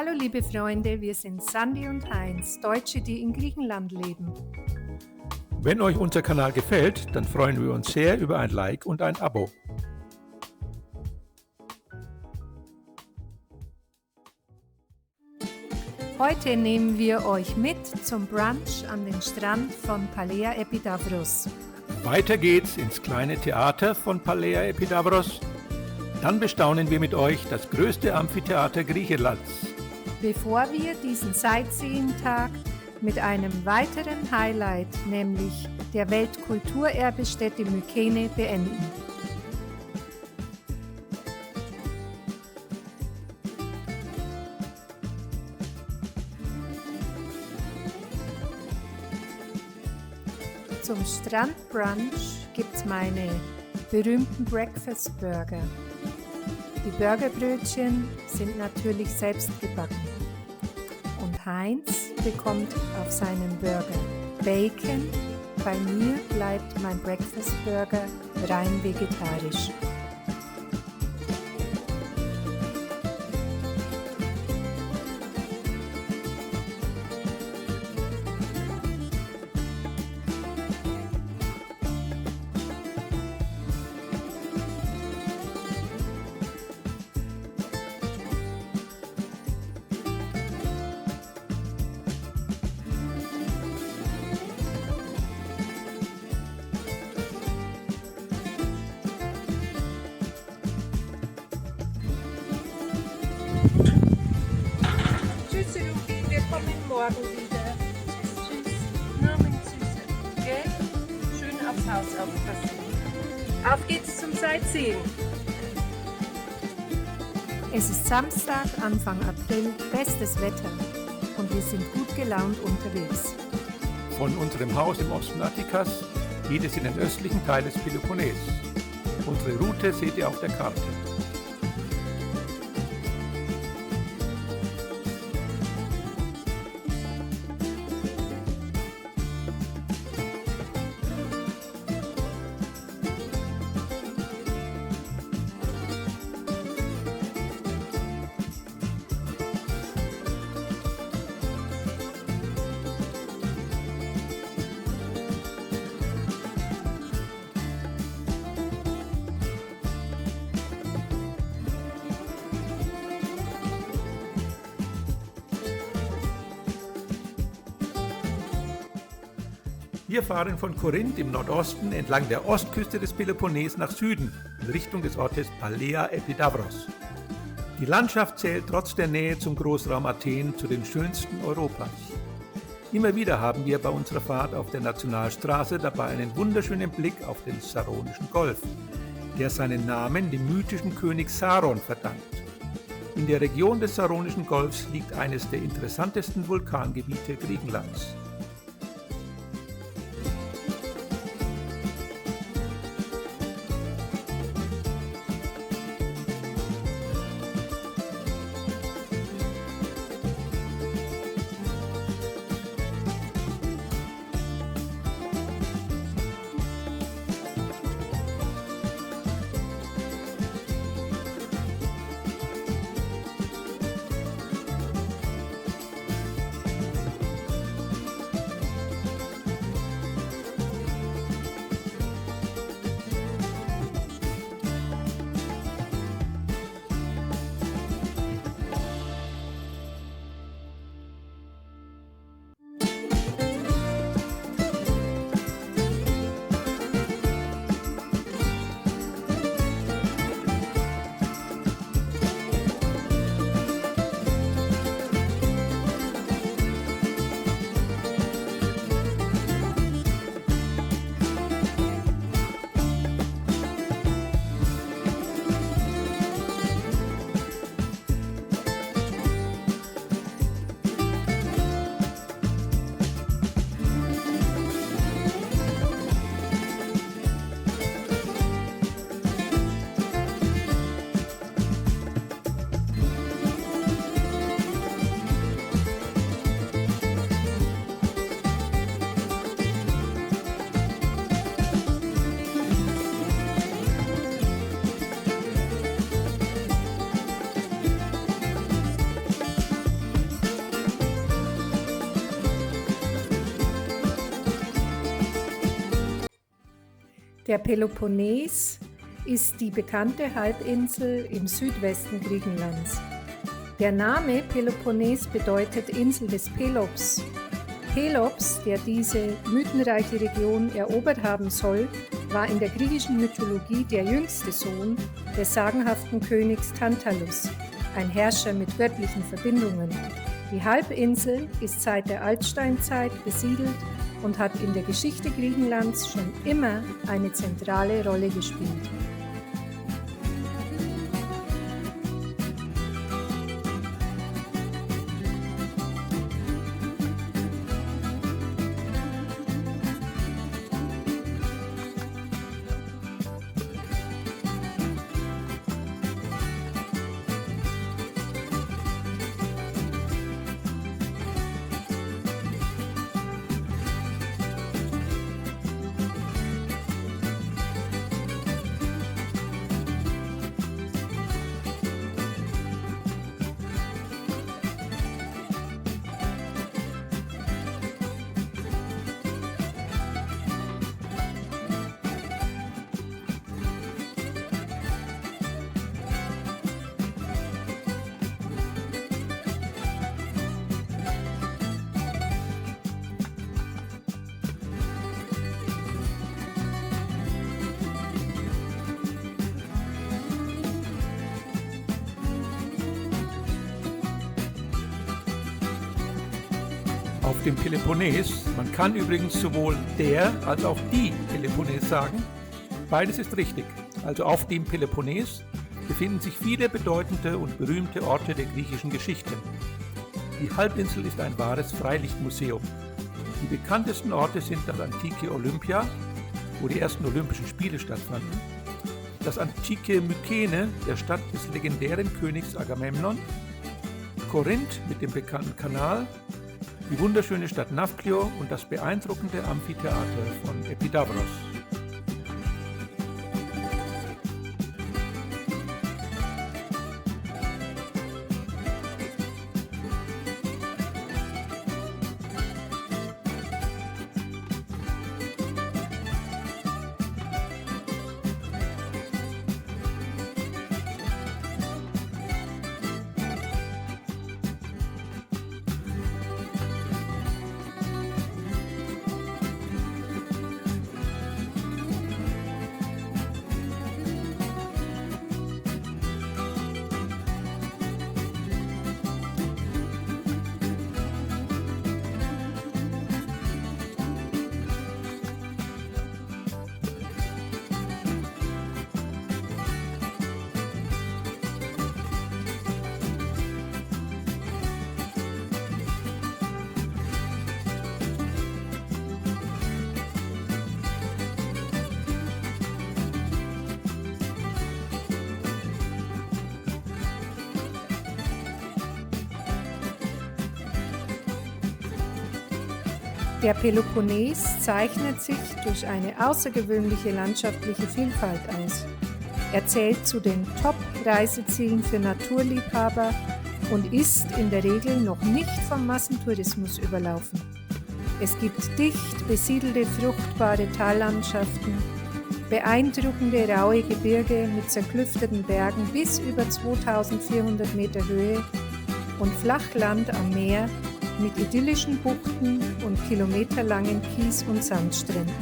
Hallo liebe Freunde, wir sind Sandy und Heinz, Deutsche, die in Griechenland leben. Wenn euch unser Kanal gefällt, dann freuen wir uns sehr über ein Like und ein Abo. Heute nehmen wir euch mit zum Brunch an den Strand von Palea Epidavros. Weiter geht's ins kleine Theater von Palea Epidavros. Dann bestaunen wir mit euch das größte Amphitheater Griechenlands. Bevor wir diesen Sightseeing-Tag mit einem weiteren Highlight, nämlich der Weltkulturerbestätte Mykene, beenden. Zum Strandbrunch gibt's meine berühmten Breakfast Burger. Die Burgerbrötchen sind natürlich selbst gebacken. Und Heinz bekommt auf seinem Burger Bacon. Bei mir bleibt mein Breakfast Burger rein vegetarisch. Tschüss, Ruby, wir kommen morgen wieder. Tschüss. Nur mein Süße. Gell? Schön aufs Haus aufpassen. Auf geht's zum Sightseeing. Es ist Samstag, Anfang April, bestes Wetter und wir sind gut gelaunt unterwegs. Von unserem Haus im Osten Attikas geht es in den östlichen Teil des Peloponnes. Unsere Route seht ihr auf der Karte. Wir fahren von Korinth im Nordosten entlang der Ostküste des Peloponnes nach Süden, in Richtung des Ortes Palea Epidavros. Die Landschaft zählt trotz der Nähe zum Großraum Athen zu den schönsten Europas. Immer wieder haben wir bei unserer Fahrt auf der Nationalstraße dabei einen wunderschönen Blick auf den Saronischen Golf, der seinen Namen dem mythischen König Saron verdankt. In der Region des Saronischen Golfs liegt eines der interessantesten Vulkangebiete Griechenlands. Der Peloponnes ist die bekannte Halbinsel im Südwesten Griechenlands. Der Name Peloponnes bedeutet Insel des Pelops. Pelops, der diese mythenreiche Region erobert haben soll, war in der griechischen Mythologie der jüngste Sohn des sagenhaften Königs Tantalus, ein Herrscher mit göttlichen Verbindungen. Die Halbinsel ist seit der Altsteinzeit besiedelt und hat in der Geschichte Griechenlands schon immer eine zentrale Rolle gespielt. Auf dem Peloponnes, man kann übrigens sowohl der als auch die Peloponnes sagen, beides ist richtig. Also auf dem Peloponnes befinden sich viele bedeutende und berühmte Orte der griechischen Geschichte. Die Halbinsel ist ein wahres Freilichtmuseum. Die bekanntesten Orte sind das antike Olympia, wo die ersten Olympischen Spiele stattfanden, das antike Mykene, der Stadt des legendären Königs Agamemnon, Korinth mit dem bekannten Kanal, die wunderschöne Stadt Nafplio und das beeindruckende Amphitheater von Epidavros. Der Peloponnes zeichnet sich durch eine außergewöhnliche landschaftliche Vielfalt aus. Er zählt zu den Top-Reisezielen für Naturliebhaber und ist in der Regel noch nicht vom Massentourismus überlaufen. Es gibt dicht besiedelte, fruchtbare Tallandschaften, beeindruckende raue Gebirge mit zerklüfteten Bergen bis über 2400 Meter Höhe und Flachland am Meer mit idyllischen Buchten und kilometerlangen Kies- und Sandstränden.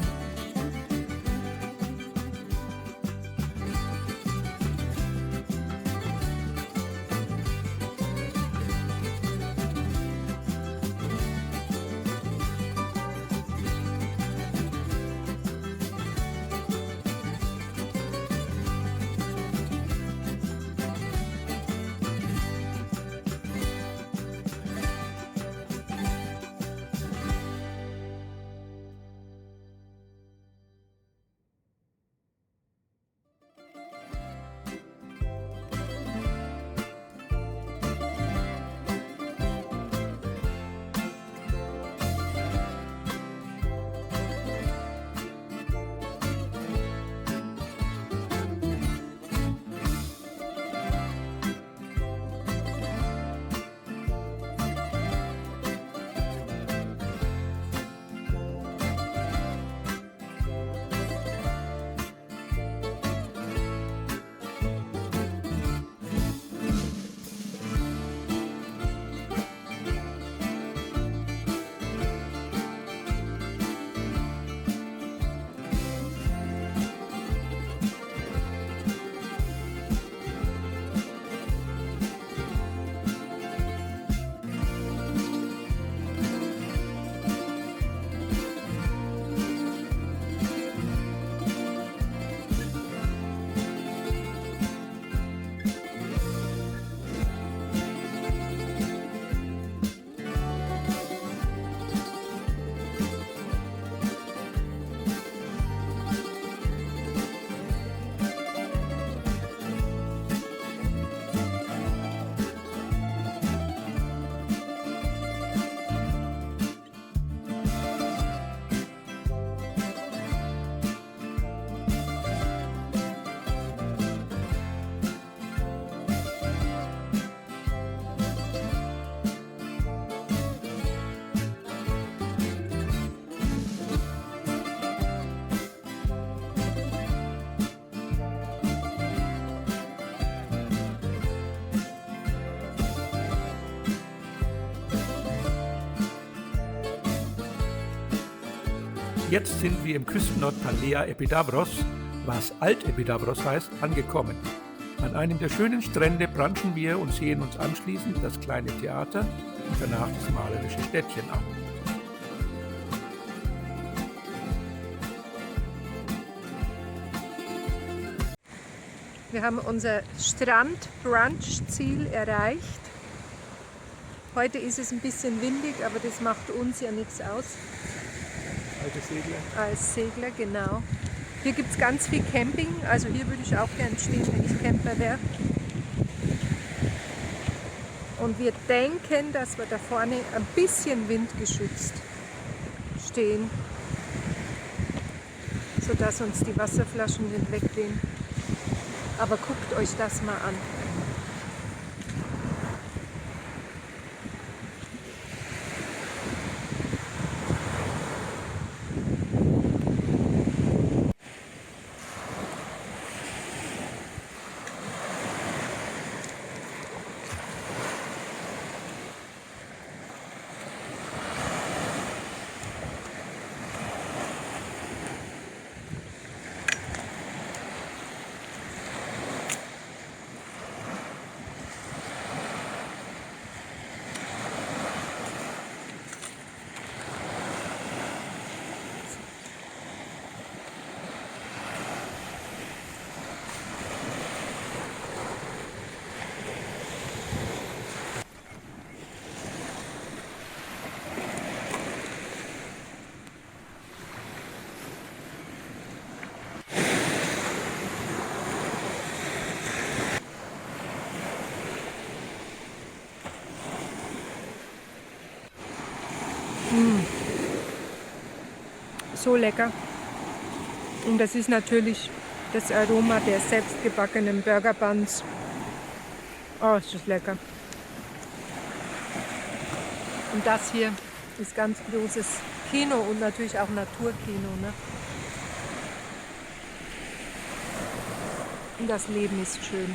Jetzt sind wir im Küstenort Palea Epidavros, was Alt-Epidavros heißt, angekommen. An einem der schönen Strände branchen wir und sehen uns anschließend das kleine Theater und danach das malerische Städtchen an. Wir haben unser Strand-Brunch-Ziel erreicht. Heute ist es ein bisschen windig, aber das macht uns ja nichts aus. Alte Segler. Als Segler, genau. Hier gibt es ganz viel Camping, also hier würde ich auch gern stehen, wenn ich Camper wäre. Und wir denken, dass wir da vorne ein bisschen windgeschützt stehen, sodass uns die Wasserflaschen nicht wegwehen. Aber guckt euch das mal an. So lecker. Und das ist natürlich das Aroma der selbstgebackenen Burger Buns. Oh, ist das lecker. Und das hier ist ganz großes Kino und natürlich auch Naturkino. Ne? Und das Leben ist schön.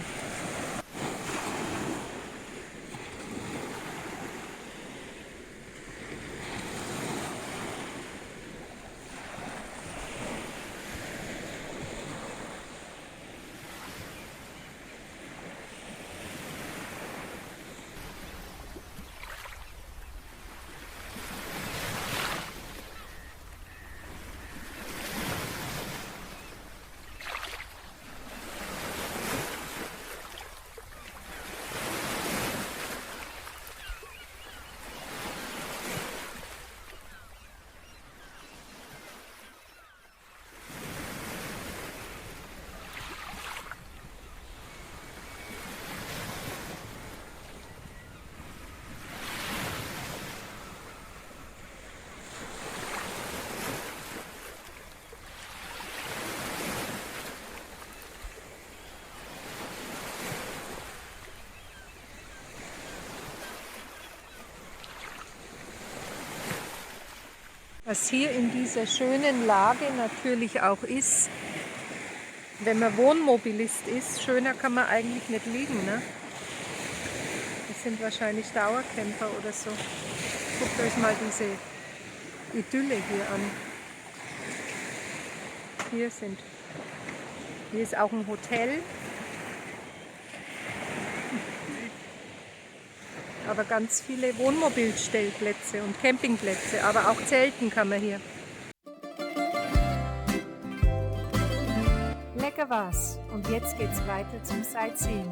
Was hier in dieser schönen Lage natürlich auch ist, wenn man Wohnmobilist ist, schöner kann man eigentlich nicht liegen. Ne? Das sind wahrscheinlich Dauercamper oder so. Guckt euch mal diese Idylle hier an. Hier ist auch ein Hotel. Aber ganz viele Wohnmobilstellplätze und Campingplätze, aber auch Zelten kann man hier. Lecker war's und jetzt geht's weiter zum Sightseeing.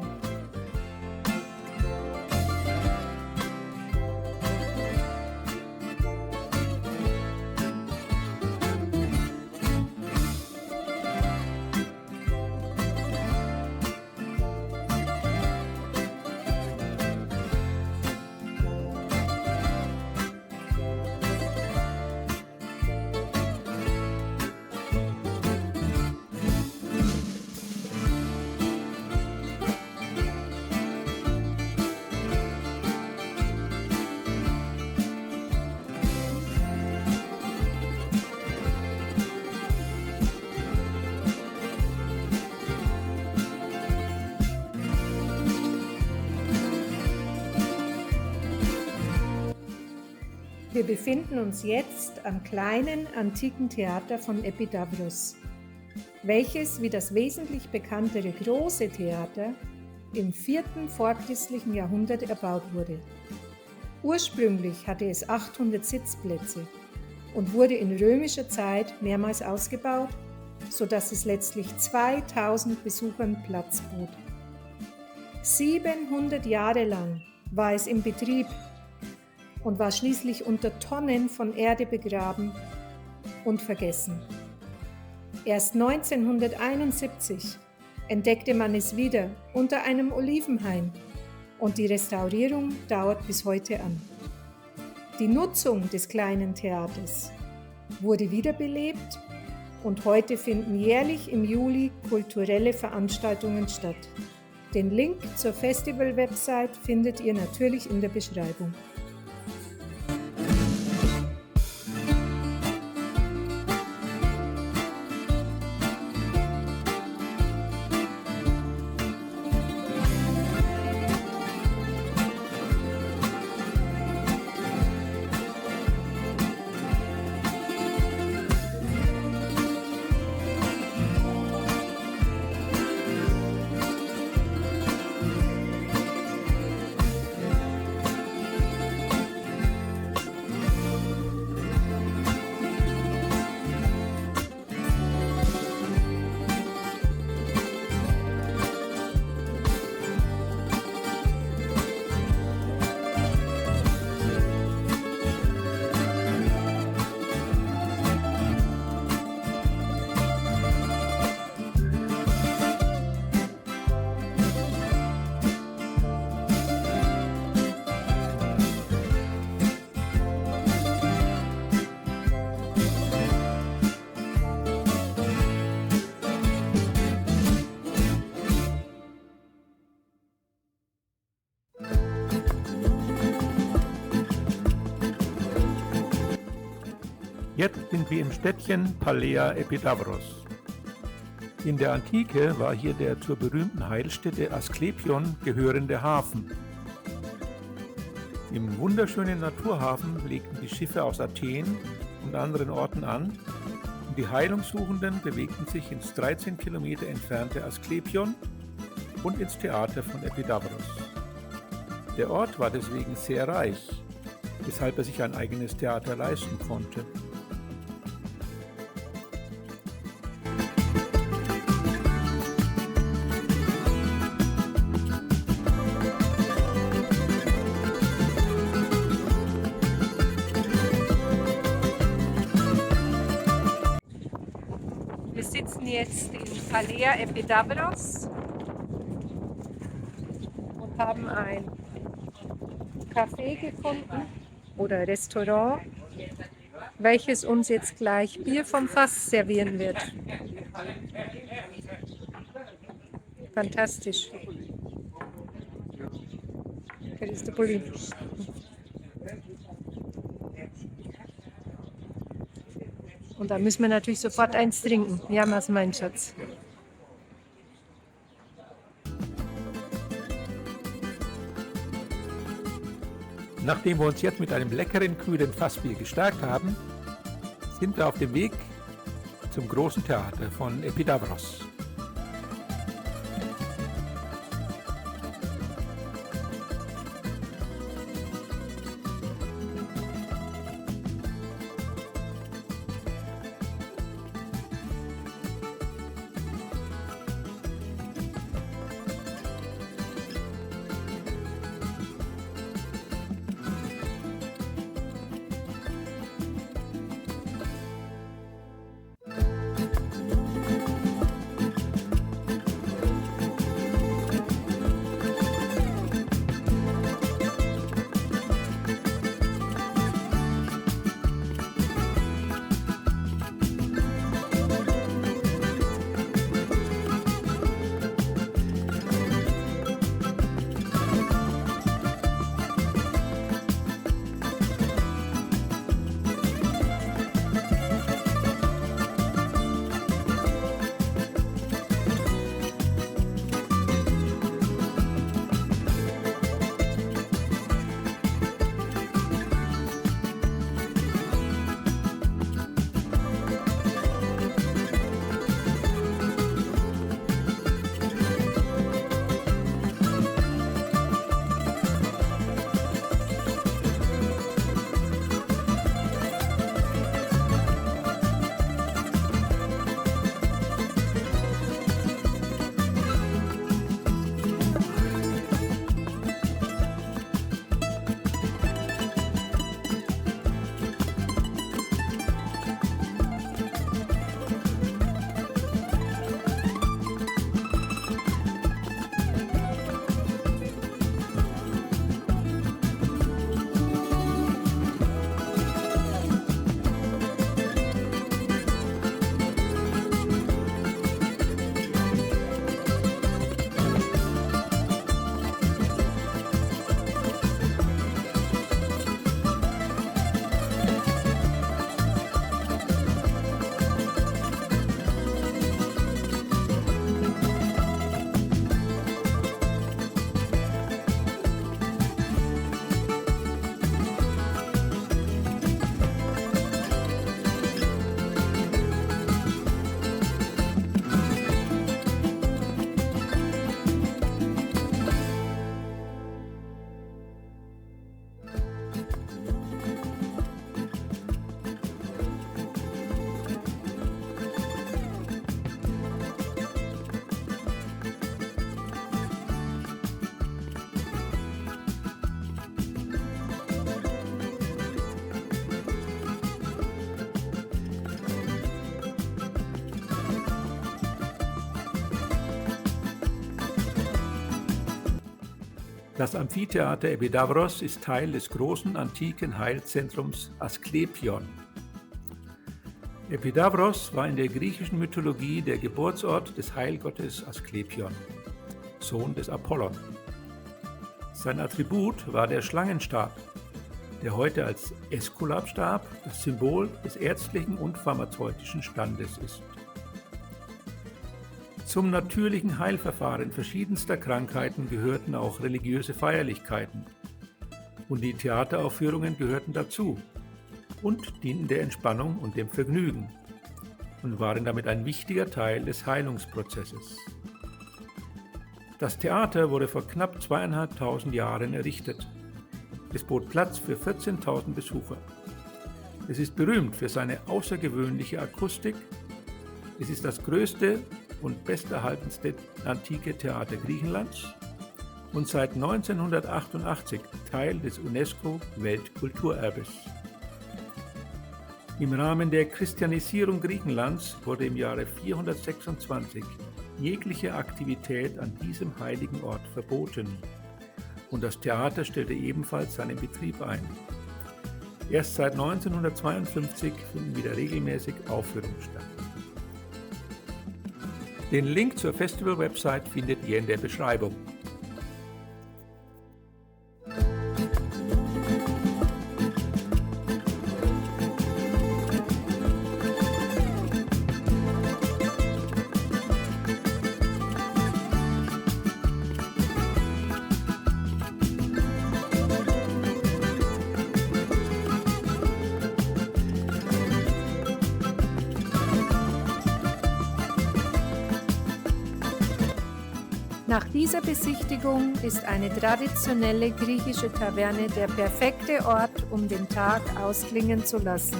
Wir befinden uns jetzt am kleinen antiken Theater von Epidavros, welches wie das wesentlich bekanntere große Theater im 4. vorchristlichen Jahrhundert erbaut wurde. Ursprünglich hatte es 800 Sitzplätze und wurde in römischer Zeit mehrmals ausgebaut, sodass es letztlich 2000 Besuchern Platz bot. 700 Jahre lang war es im Betrieb und war schließlich unter Tonnen von Erde begraben und vergessen. Erst 1971 entdeckte man es wieder unter einem Olivenhain und die Restaurierung dauert bis heute an. Die Nutzung des kleinen Theaters wurde wiederbelebt und heute finden jährlich im Juli kulturelle Veranstaltungen statt. Den Link zur Festival-Website findet ihr natürlich in der Beschreibung. Jetzt sind wir im Städtchen Paleia Epidavros. In der Antike war hier der zur berühmten Heilstätte Asklepion gehörende Hafen. Im wunderschönen Naturhafen legten die Schiffe aus Athen und anderen Orten an und die Heilungssuchenden bewegten sich ins 13 Kilometer entfernte Asklepion und ins Theater von Epidavros. Der Ort war deswegen sehr reich, weshalb er sich ein eigenes Theater leisten konnte. Wir sitzen jetzt in Paleia Epidavros und haben ein Café gefunden oder Restaurant, welches uns jetzt gleich Bier vom Fass servieren wird. Fantastisch. Christopoli. Und da müssen wir natürlich sofort eins trinken. Ja, was mein Schatz? Nachdem wir uns jetzt mit einem leckeren, kühlen Fassbier gestärkt haben, sind wir auf dem Weg zum großen Theater von Epidavros. Das Amphitheater Epidavros ist Teil des großen antiken Heilzentrums Asklepion. Epidavros war in der griechischen Mythologie der Geburtsort des Heilgottes Asklepion, Sohn des Apollon. Sein Attribut war der Schlangenstab, der heute als Äskulapstab das Symbol des ärztlichen und pharmazeutischen Standes ist. Zum natürlichen Heilverfahren verschiedenster Krankheiten gehörten auch religiöse Feierlichkeiten und die Theateraufführungen gehörten dazu und dienten der Entspannung und dem Vergnügen und waren damit ein wichtiger Teil des Heilungsprozesses. Das Theater wurde vor knapp 2500 Jahren errichtet. Es bot Platz für 14.000 Besucher. Es ist berühmt für seine außergewöhnliche Akustik. Es ist das größte und besterhaltenste antike Theater Griechenlands und seit 1988 Teil des UNESCO-Weltkulturerbes. Im Rahmen der Christianisierung Griechenlands wurde im Jahre 426 jegliche Aktivität an diesem heiligen Ort verboten und das Theater stellte ebenfalls seinen Betrieb ein. Erst seit 1952 finden wieder regelmäßig Aufführungen statt. Den Link zur Festival-Website findet ihr in der Beschreibung. Nach dieser Besichtigung ist eine traditionelle griechische Taverne der perfekte Ort, um den Tag ausklingen zu lassen.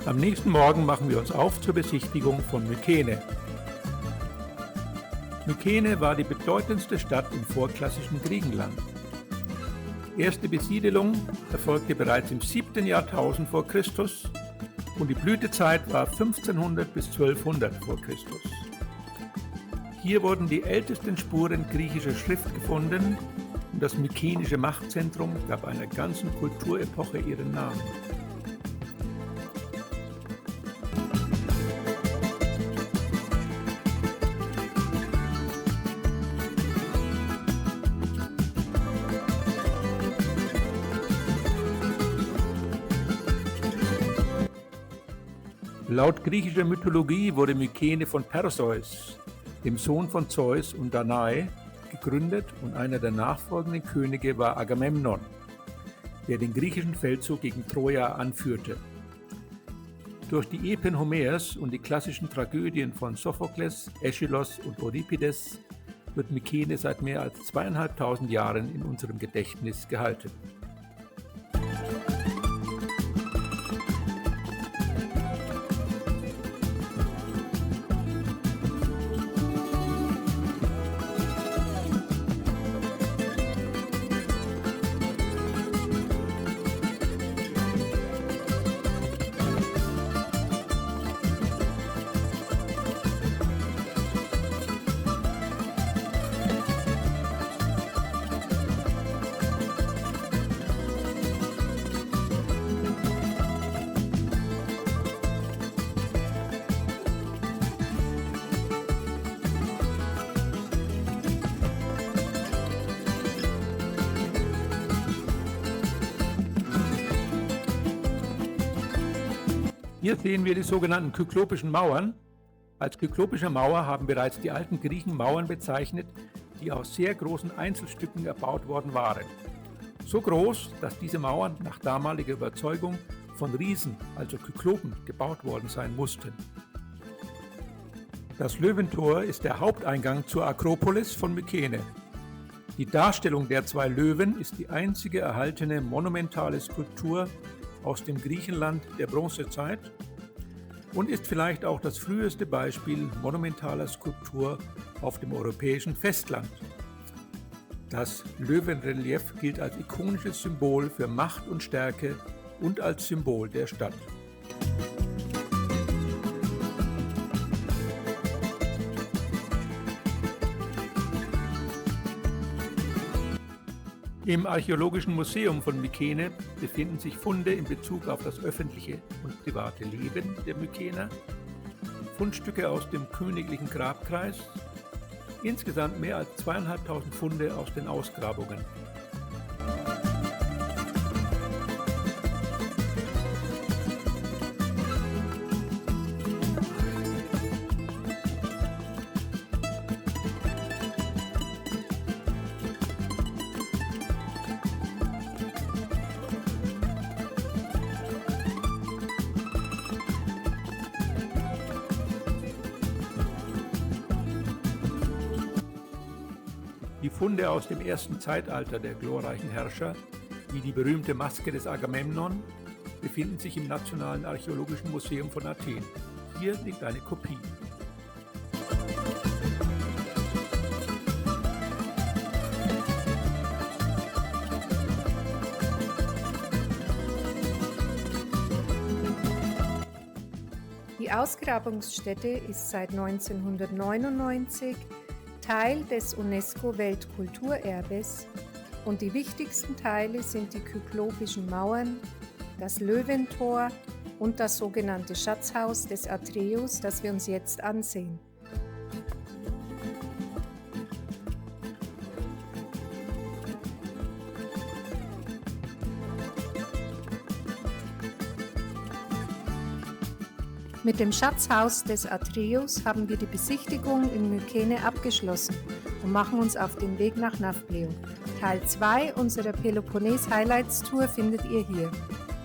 Am nächsten Morgen machen wir uns auf zur Besichtigung von Mykene. Mykene war die bedeutendste Stadt im vorklassischen Griechenland. Erste Besiedelung erfolgte bereits im 7. Jahrtausend vor Christus und die Blütezeit war 1500 bis 1200 vor Christus. Hier wurden die ältesten Spuren griechischer Schrift gefunden und das mykenische Machtzentrum gab einer ganzen Kulturepoche ihren Namen. Laut griechischer Mythologie wurde Mykene von Perseus, dem Sohn von Zeus und Danae, gegründet und einer der nachfolgenden Könige war Agamemnon, der den griechischen Feldzug gegen Troja anführte. Durch die Epen Homers und die klassischen Tragödien von Sophokles, Aeschylus und Euripides wird Mykene seit mehr als 2500 Jahren in unserem Gedächtnis gehalten. Hier sehen wir die sogenannten kyklopischen Mauern. Als kyklopische Mauer haben bereits die alten Griechen Mauern bezeichnet, die aus sehr großen Einzelstücken erbaut worden waren. So groß, dass diese Mauern nach damaliger Überzeugung von Riesen, also Kyklopen, gebaut worden sein mussten. Das Löwentor ist der Haupteingang zur Akropolis von Mykene. Die Darstellung der zwei Löwen ist die einzige erhaltene monumentale Skulptur aus dem Griechenland der Bronzezeit und ist vielleicht auch das früheste Beispiel monumentaler Skulptur auf dem europäischen Festland. Das Löwenrelief gilt als ikonisches Symbol für Macht und Stärke und als Symbol der Stadt. Im Archäologischen Museum von Mykene befinden sich Funde in Bezug auf das öffentliche und private Leben der Mykener, Fundstücke aus dem königlichen Grabkreis, insgesamt mehr als 2.500 Funde aus den Ausgrabungen. Die Funde aus dem ersten Zeitalter der glorreichen Herrscher, wie die berühmte Maske des Agamemnon, befinden sich im Nationalen Archäologischen Museum von Athen. Hier liegt eine Kopie. Die Ausgrabungsstätte ist seit 1999 Teil des UNESCO-Weltkulturerbes und die wichtigsten Teile sind die kyklopischen Mauern, das Löwentor und das sogenannte Schatzhaus des Atreus, das wir uns jetzt ansehen. Mit dem Schatzhaus des Atreus haben wir die Besichtigung in Mykene abgeschlossen und machen uns auf den Weg nach Nafplio. Teil 2 unserer Peloponnes Highlights Tour findet ihr hier.